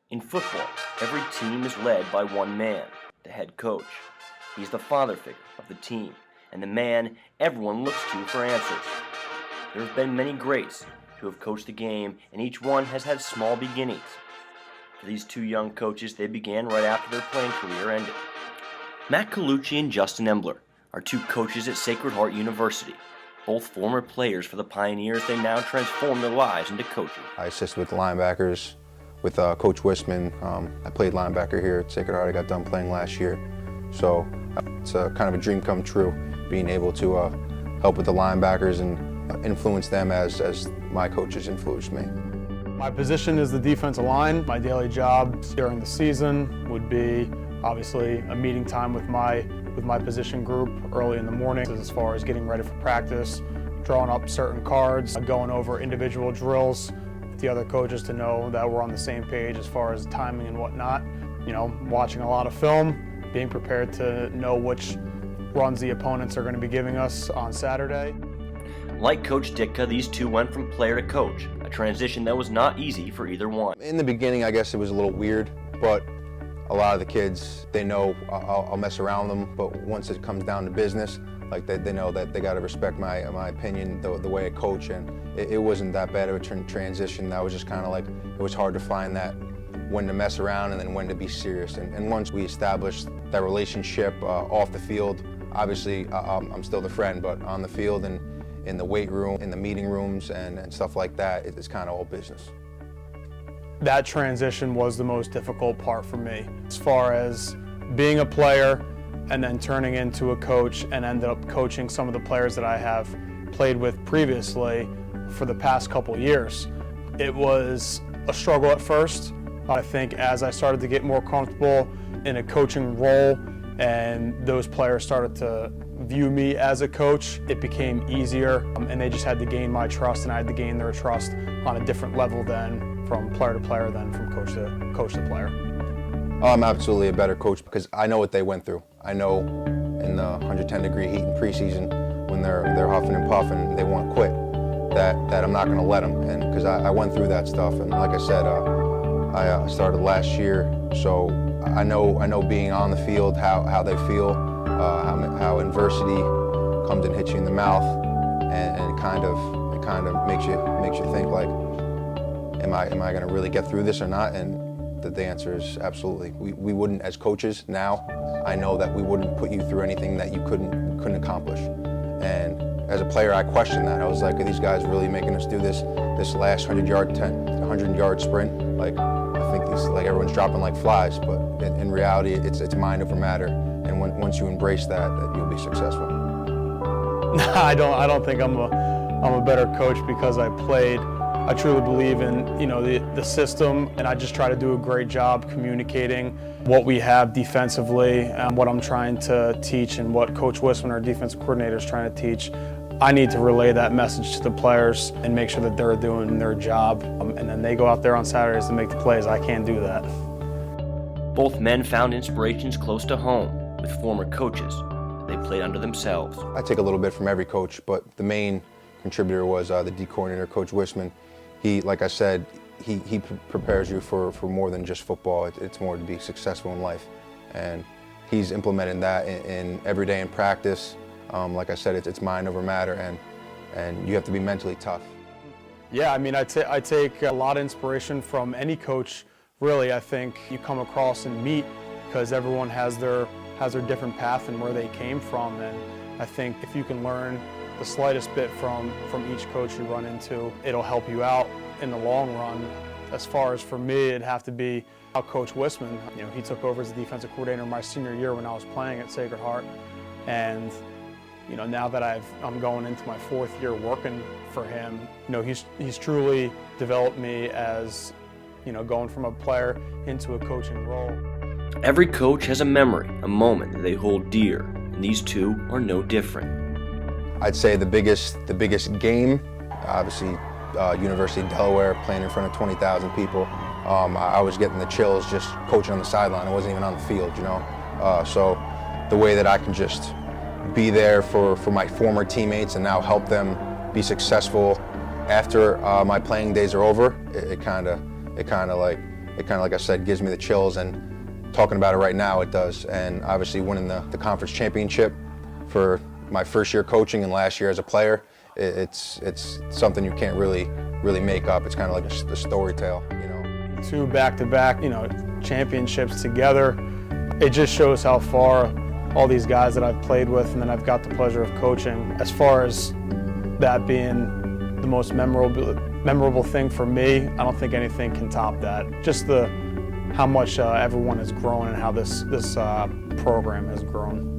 In football, every team is led by one man, the head coach. He's the father figure of the team and the man everyone looks to for answers. There have been many greats who have coached the game, and each one has had small beginnings. For these two young coaches, they began right after their playing career ended. Matt Colucci and Justin Embler are two coaches at Sacred Heart University. Both former players for the Pioneers, they now transform their lives into coaching. I assist with linebackers with Coach Wisman. I played linebacker here at Sacred Heart. I got done playing last year. So it's kind of a dream come true, being able to help with the linebackers and influence them as my coaches influenced me. My position is the defensive line. My daily job during the season would be obviously a meeting time with my position group early in the morning as far as getting ready for practice, drawing up certain cards, going over individual drills with the other coaches to know that we're on the same page as far as timing and whatnot. You know, watching a lot of film, being prepared to know which runs the opponents are going to be giving us on Saturday. Like Coach Ditka, these two went from player to coach, a transition that was not easy for either one. In the beginning, I guess it was a little weird, but a lot of the kids, they know I'll mess around them, but once it comes down to business, like they know that they got to respect my opinion, the way I coach, and it wasn't that bad of a transition. That was just kind of like, it was hard to find that when to mess around and then when to be serious. And once we established that relationship off the field, obviously I'm still the friend, but on the field and in the weight room, in the meeting rooms and stuff like that, it's kind of all business. That transition was the most difficult part for me. As far as being a player and then turning into a coach and ended up coaching some of the players that I have played with previously for the past couple years. It was a struggle at first. I think as I started to get more comfortable in a coaching role and those players started to view me as a coach, it became easier, and they just had to gain my trust and I had to gain their trust on a different level than from player to player than from coach to player. I'm absolutely a better coach because I know what they went through. I know in the 110-degree heat in preseason when they're huffing and puffing and they want to quit, that I'm not going to let them, and because I went through that stuff, and like I said, I started last year, so I know being on the field how they feel, how adversity comes and hits you in the mouth, and it kind of makes you think like, am I going to really get through this or not? And the answer is absolutely. We wouldn't, as coaches now, I know that we wouldn't put you through anything that you couldn't accomplish. And as a player, I questioned that. I was like, are these guys really making us do this last 100-yard sprint? Like, I think everyone's dropping like flies, but in reality, it's mind over matter. And once you embrace that you'll be successful. I don't think I'm a better coach because I played. I truly believe in the system, and I just try to do a great job communicating what we have defensively and what I'm trying to teach and what Coach Wisman, our defensive coordinator, is trying to teach. I need to relay that message to the players and make sure that they're doing their job, and then they go out there on Saturdays to make the plays. I can't do that. Both men found inspirations close to home with former coaches that they played under themselves. I take a little bit from every coach, but the main contributor was the D coordinator, Coach Wisman. He, like I said, he prepares you for more than just football. It's more to be successful in life, and he's implementing that in every day in practice. Like I said, it's mind over matter, and you have to be mentally tough. Yeah, I mean, I take a lot of inspiration from any coach. Really, I think you come across and meet because everyone has their different path and where they came from, and I think if you can learn the slightest bit from each coach you run into, it'll help you out in the long run. As far as for me, it'd have to be how Coach Wisman, he took over as the defensive coordinator my senior year when I was playing at Sacred Heart, and now that I'm going into my fourth year working for him, he's truly developed me as going from a player into a coaching role. Every coach has a memory, a moment that they hold dear, and these two are no different. I'd say the biggest game, obviously University of Delaware, playing in front of 20,000 people. I was getting the chills just coaching on the sideline. I wasn't even on the field, So the way that I can just be there for my former teammates and now help them be successful after my playing days are over, it kind of like it kind of, like I said, gives me the chills, and talking about it right now, it does. And obviously winning the conference championship for my first year coaching and last year as a player, it's something you can't really make up. It's kind of like a story tale, you know. 2 back-to-back, you know, championships together. It just shows how far all these guys that I've played with and then I've got the pleasure of coaching, as far as that being the most memorable thing for me, I don't think anything can top that. Just how much everyone has grown and how this program has grown.